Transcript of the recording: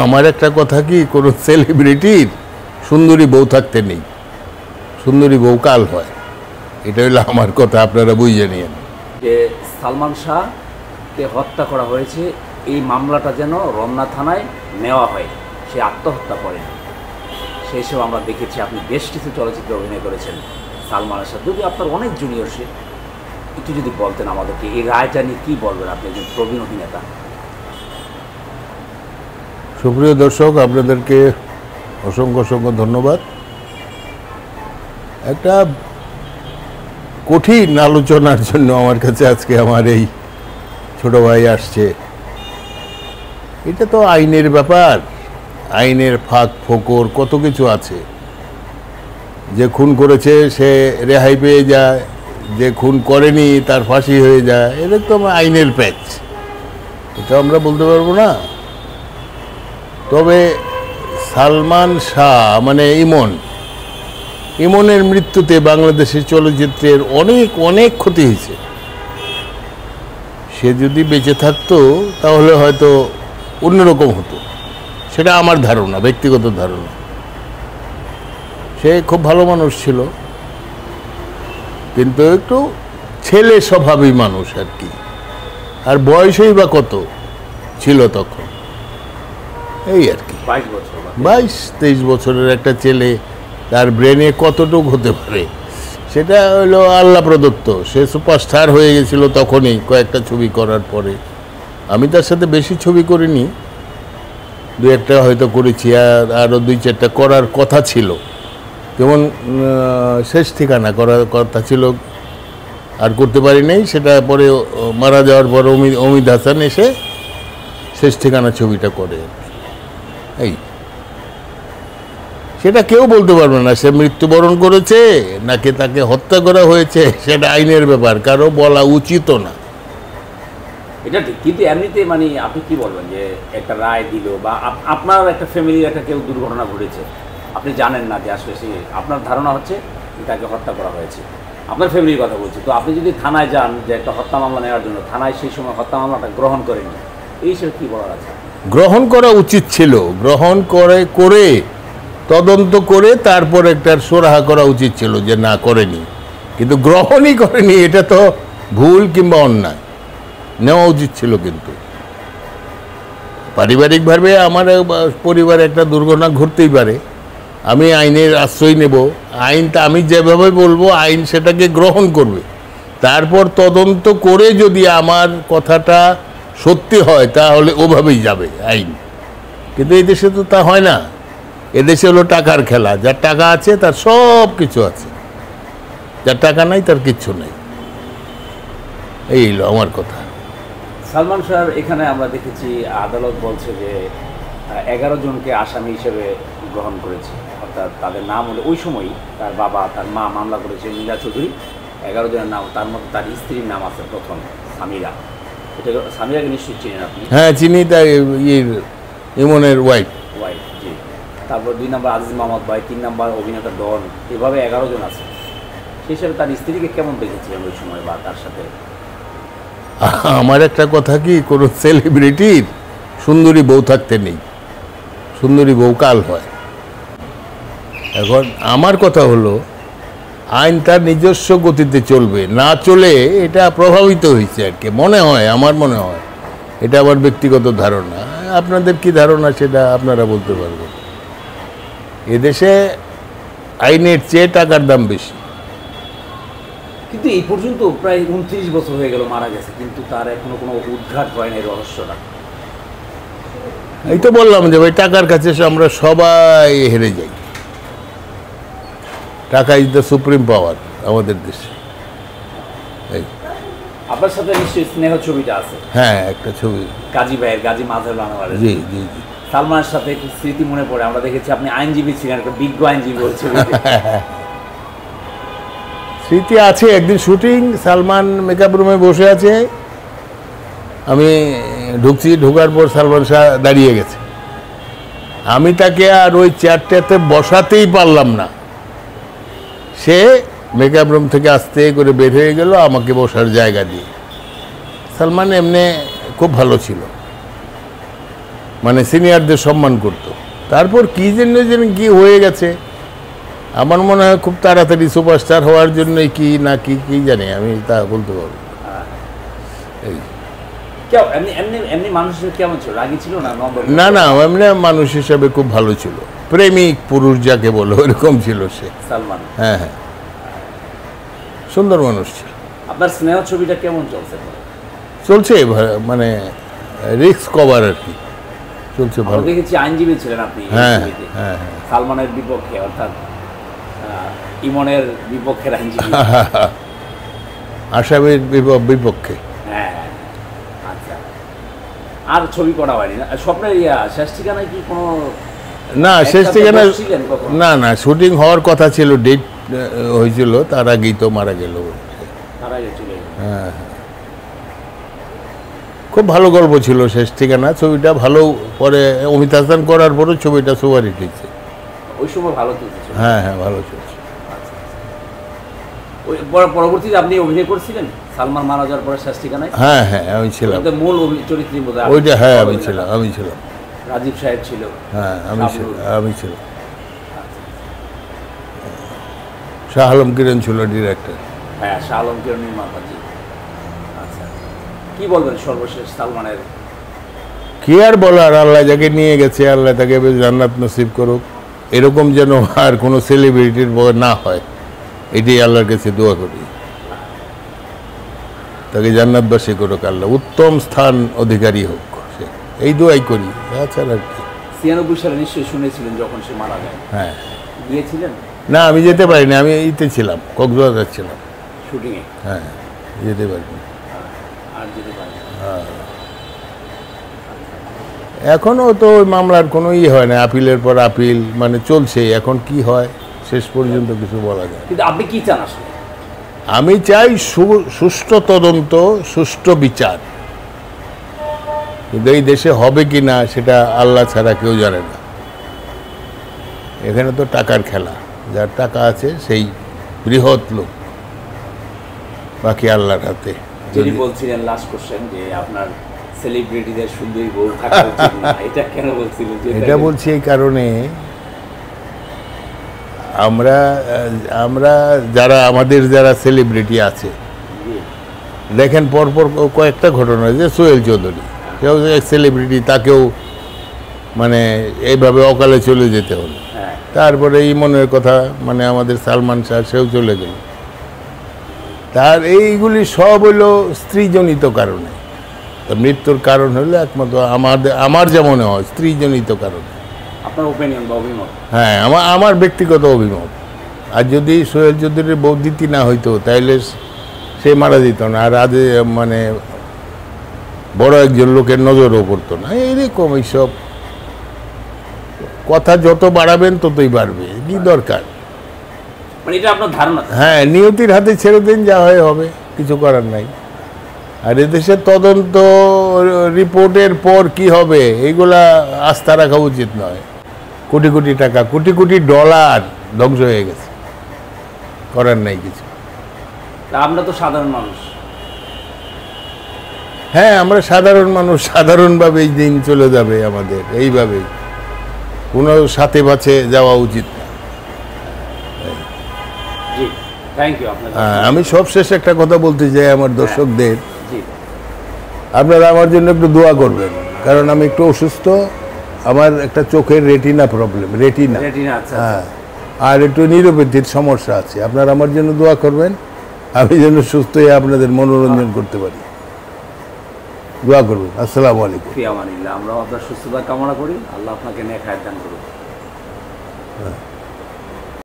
আমার একটা কথা কি, কোনো সেলিব্রিটির সুন্দরী বউ থাকতে নেই, সুন্দরী বউ কাল হয়। এটা হলো আমার কথা, আপনারা বুঝে নিন। যে সালমান শাহকে হত্যা করা হয়েছে, এই মামলাটা যেন রমনা থানায় নেওয়া হয়, সে আত্মহত্যা করেন। সেই হিসেবে আমরা দেখেছি আপনি বেশ কিছু চলচ্চিত্রে অভিনয় করেছেন সালমানের সাথে, যদি আপনার অনেক জুনিয়র, সে একটু যদি বলতেন আমাদেরকে এই রায়টা নিয়ে কী বলবেন, আপনি একজন প্রবীণ অভিনেতা। সুপ্রিয় দর্শক, আপনাদেরকে অসংখ্য অসংখ্য ধন্যবাদ। একটা কঠিন আলোচনার জন্য আমার কাছে আজকে আমার এই ছোট ভাই আসছে। এটা তো আইনের ব্যাপার, আইনের ফাঁক ফোকর কত কিছু আছে। যে খুন করেছে সে রেহাই পেয়ে যায়, যে খুন করেনি তার ফাঁসি হয়ে যায়, এটা তো আইনের প্যাচ, এটা আমরা বলতে পারবো না। তবে সালমান শাহ মানে ইমনের মৃত্যুতে বাংলাদেশের চলচ্চিত্রের অনেক অনেক ক্ষতি হয়েছে। সে যদি বেঁচে থাকতো তাহলে হয়তো অন্যরকম হতো, সেটা আমার ধারণা, ব্যক্তিগত ধারণা। সে খুব ভালো মানুষ ছিল, কিন্তু একটু ছেলে স্বভাবী মানুষ আর কি। আর বয়সই বা কত ছিল তখন, এই আর কি 22-23 বছরের একটা ছেলে, তার ব্রেনে কতটুকু হতে পারে সেটা হলো আল্লাহ প্রদত্ত। সে সুপারস্টার হয়ে গেছিল তখনই, কয়েকটা ছবি করার পরে। আমি তার সাথে বেশি ছবি করিনি, 2-1টা হয়তো করেছি, আর আরও 2-4টা করার কথা ছিল। যেমন শেষ ঠিকানা করার কথা ছিল, আর করতে পারি নাই। সেটা পরে মারা যাওয়ার পর অমিত হাসান এসে শেষ ঠিকানা ছবিটা করে। এই সেটা কেউ বলতে পারবে না সে মৃত্যুবরণ করেছে নাকি তাকে হত্যা করা হয়েছে, সেটা আইনের ব্যাপার, কারো বলা উচিত না। এটা ঠিক, কিন্তু এমনিতে মানে আপনি কি বলবেন যে একটা রায় দিল, বা আপনার একটা ফ্যামিলির একটা কেউ দুর্ঘটনা ঘটেছে, আপনি জানেন না যে আসলে সে, আপনার ধারণা হচ্ছে তাকে হত্যা করা হয়েছে, আপনার ফ্যামিলির কথা বলছি, তো আপনি যদি থানায় যান যে একটা হত্যা মামলা নেওয়ার জন্য, থানায় সেই সময় হত্যা মামলাটা গ্রহণ করেনি, এই হিসেবে কী বলার আছে? গ্রহণ করা উচিত ছিল, গ্রহণ করে তদন্ত করে তারপর একটা সুরাহা করা উচিত ছিল যে না করেনি, কিন্তু গ্রহণই করেনি। এটা তো ভুল কিংবা অন্যায়, নেওয়া উচিত ছিল। কিন্তু পারিবারিকভাবে আমার পরিবারে একটা দুর্ঘটনা ঘটতেই পারে, আমি আইনের আশ্রয় নেব। আইনটা আমি যেভাবে বলবো আইন সেটাকে গ্রহণ করবে, তারপর তদন্ত করে যদি আমার কথাটা সত্যি হয় তাহলে ওভাবেই যাবে আইন। কিন্তু এই দেশে তো তা হয় না। এদেশে হলো টাকার খেলা, যার টাকা আছে তার সব কিছু আছে, যার টাকা নাই তার কিচ্ছু নেই। এই হলো আমার কথা। সালমান শাহ এখানে আমরা দেখেছি আদালত বলছে যে 11 জনকে আসামি হিসেবে গ্রহণ করেছে, অর্থাৎ তাদের নাম হলো, ওই সময় তার বাবা তার মা মামলা করেছে নীলা চৌধুরী, 11 জনের নাম, তার মধ্যে তার স্ত্রীর নাম আছে প্রথম সামিরা। এটা সামিরাকে নিশ্চয়ই চিনেন আপনি? হ্যাঁ চিনি, তাই ইমনের ওয়াইফ। জি। তারপর 2 নম্বর আজিজ মাহমুদ ভাই, 3 নম্বর অভিনেতা ডন, এভাবে 11 জন আছে। সেই হিসাবে তার স্ত্রীকে কেমন দেখেছিলেন ওই সময়, বা তার সাথে? আমার একটা কথা কি, কোনো সেলিব্রিটির সুন্দরী বউ থাকতে নেই, সুন্দরী বউ কাল হয়। এখন আমার কথা হলো আইন তার নিজস্ব গতিতে চলবে, না চলে এটা প্রভাবিত হয়েছে আর কি, মনে হয়, আমার মনে হয়। এটা আমার ব্যক্তিগত ধারণা, আপনাদের কি ধারণা সেটা আপনারা বলতে পারবেন। এদেশে আইনের চেয়ে টাকার দাম বেশি। কিন্তু এই পর্যন্ত প্রায় 29 বছর হয়ে গেল মারা গেছে, কিন্তু তার এখনো কোনো উদ্ঘাট হয় না এই রহস্যটা। এই তো বললাম যে ভাই, টাকার কাছে আমরা সবাই হেরে যাই। টাকা ইজ দ্য সুপ্রিম পাওয়ার আমাদের দেশে। আপনার সাথে নিশ্চয়ই স্নেহ ছবিটা আছে? হ্যাঁ, একটা ছবি গাজী ভাইয়ের, গাজী মাজহারুল আনোয়ারের। জি জি জি। সালমানের সাথে একটু স্মৃতি মনে পড়ে, আমরা দেখেছি আপনি আইনজীবী ছিলেন, একটা বিজ্ঞ আইনজীবী হচ্ছে। স্মৃতি আছে, একদিন শুটিং, সালমান মেকআপ রুমে বসে আছে, আমি ঢুকছি, ঢোকার পর সালমান শাহ দাঁড়িয়ে গেছে। আমি তাকে আর ওই চেয়ারটাতে বসাতেই পারলাম না, সে মেকআপ রুম থেকে আস্তে করে বের হয়ে গেল আমাকে বসার জায়গা দিয়ে। সালমান এমনি খুব ভালো ছিল, মানে সিনিয়রদের সম্মান করত। তারপর কী জন্য যেন কী হয়ে গেছে, আমার মনে হয় খুব তাড়াতাড়ি সুপারস্টার হওয়ার জন্যই কি না কি কি জানি, আমি তা বলতে পারবো এই। এমনি এমনি এমনি মানুষ কেমন ছিল, রাগী ছিল না? না না, এমনি মানুষ হিসাবে খুব ভালো ছিল, প্রেমিক পুরুষ যাকে বলো এরকম ছিল সে। সালমান, হ্যাঁ হ্যাঁ, সুন্দর মানুষ ছিল। আপনার স্নেহ ছবিটা কেমন চলছে? চলছে মানে রিস্ক কভার আর কি, চলছে ভালো। দেখেছি আইনজীবী ছিলেন আপনি। হ্যাঁ হ্যাঁ, সালমানের বিপক্ষে, অর্থাৎ ইমনের বিপক্ষের আইনজীবী। আসামির বিপক্ষে। হ্যাঁ, আচ্ছা। আর ছবি করা হয়নি না? স্বপ্নের শেষ ঠিকানায় কি কোনো? না, শেষ ঠিকানা না না, শুটিং হওয়ার কথা ছিল, ডেট হয়েছিল, তার আগেই তো মারা গেল। হ্যাঁ, খুব ভালো গল্প ছিল শেষ ঠিকানা। ছবিটা ভালো, পরে অমিত হাসান করার পরও ছবিটা সুপার হিট হয়েছে। ওই সময় ভালো চলছে। হ্যাঁ হ্যাঁ, ভালো চলছে। ওই পরবর্তীতে আপনি অভিনয় করছিলেন সালমান মারা যাওয়ার পরে শেষ ঠিকানায়? হ্যাঁ হ্যাঁ, আমি ছিলাম মূল চরিত্রে বোধহয় ওইটা। হ্যাঁ, আমি ছিলাম। রাজীব সাহেব ছিল। হ্যাঁ, আমি ছিলাম। শাহ আলম কিরণ ছিল ডিরেক্টর। হ্যাঁ, শাহ আলম কিরণ নির্মাতা। জি, আচ্ছা। কি বলবেন সর্বশেষ সালমানের? কি আর বলার, আল্লাহ যাকে নিয়ে গেছে আল্লাহ তাকে জান্নাত নসিব করুক। এরকম যেন আর কোনো সেলিব্রিটির না হয়, এটাই আল্লাহর কাছে দোয়া করি। তাকে জান্নাতবাসী করুক আল্লাহ, উত্তম স্থান অধিকারী হোক, এই দোয়াই করি। তাছাড়া আর কি। 96 সালে নিশ্চয়ই শুনেছিলেন যখন সে মারা যায়? হ্যাঁ, গিয়েছিলেন? না, আমি যেতে পারিনি, আমি ইতে ছিলাম, কক্সবাজার ছিলাম শুটিংয়ে। হ্যাঁ, যেতে পারিনি। আর যেতে পারিনি। এখনও তো ওই মামলার কোনো হয় না, আপিলের পর আপিল মানে চলছে, এখন কি হয় শেষ পর্যন্ত কিছু বলা যায়। কিন্তু আপনি কি চান আসলে? আমি চাই সুষ্ঠু তদন্ত, সুষ্ঠু বিচার। কিন্তু এই দেশে হবে কি না সেটা আল্লাহ ছাড়া কেউ জানে না। এখানে তো টাকার খেলা, যার টাকা আছে সেই বৃহৎ লোক, বাকি আল্লাহর হাতে। যিনি বলছিলেন লাস্ট কোশ্চেন যে আপনার সেলিব্রিটিদের সুন্দরী বউ থাকা উচিত না, এটা কেন বলছিলেন? এটা বলছি এই কারণে, আমরা যারা সেলিব্রিটি আছে, দেখেন পরপর কয়েকটা ঘটনা, যে সোহেল চৌধুরী, সেও এক সেলিব্রিটি, তাকেও মানে এইভাবে অকালে চলে যেতে হলো। তারপরে ইমনের কথা, মানে আমাদের সালমান শাহ, সেও চলে গেল। তার এইগুলি সব হলো স্ত্রীজনিত কারণে। তো মৃত্যুর কারণ হলো একমাত্র আমার যা মনে হয় স্ত্রীজনিত কারণে। আপনার ওপিনিয়ন বা অভিমত? হ্যাঁ, আমার ব্যক্তিগত অভিমত। আর যদি সোহেল চৌধুরীর বৌদিতি না হইতো তাইলে সে মারা যেত না, আর আজ মানে বড় একজন লোকের নজরও পড়তো না। এইরকম এইসব কথা যত বাড়াবেন ততই বাড়বে, কি দরকার? মানে এটা আপনার ধারণা? হ্যাঁ, নিয়তির হাতে ছেড়ে দিন, যা হয় হবে, কিছু করার নাই। আর এদেশের তদন্ত রিপোর্টের পর কি হবে এইগুলা আস্থা রাখা উচিত নয়। কোটি কোটি টাকা, কোটি কোটি ডলার ধ্বংস হয়ে গেছে, করার নাই কিছু। আমরা তো সাধারণ মানুষ। হ্যাঁ, আমরা সাধারণ মানুষ, সাধারণভাবে এই দিন চলে যাবে আমাদের, এইভাবেই, কোনো সাথে বাঁচে যাওয়া উচিত না। আমি সবশেষ একটা কথা বলতে চাই আমার দর্শকদের, আপনারা আমার জন্য একটু দোয়া করবেন, কারণ আমি একটু অসুস্থ, আমার একটা চোখের রেটিনা প্রবলেম, রেটিনা। হ্যাঁ, আর একটু নিউরোপ্যাথির সমস্যা আছে। আপনারা আমার জন্য দোয়া করবেন, আমি যেন সুস্থ হয়ে আপনাদের মনোরঞ্জন করতে পারি। দোয়া করবেন। আসসালামু আলাইকুম। আমরাও আপনার সুস্থতা কামনা করি, আল্লাহ আপনাকে নেক হায়াত দান করুন।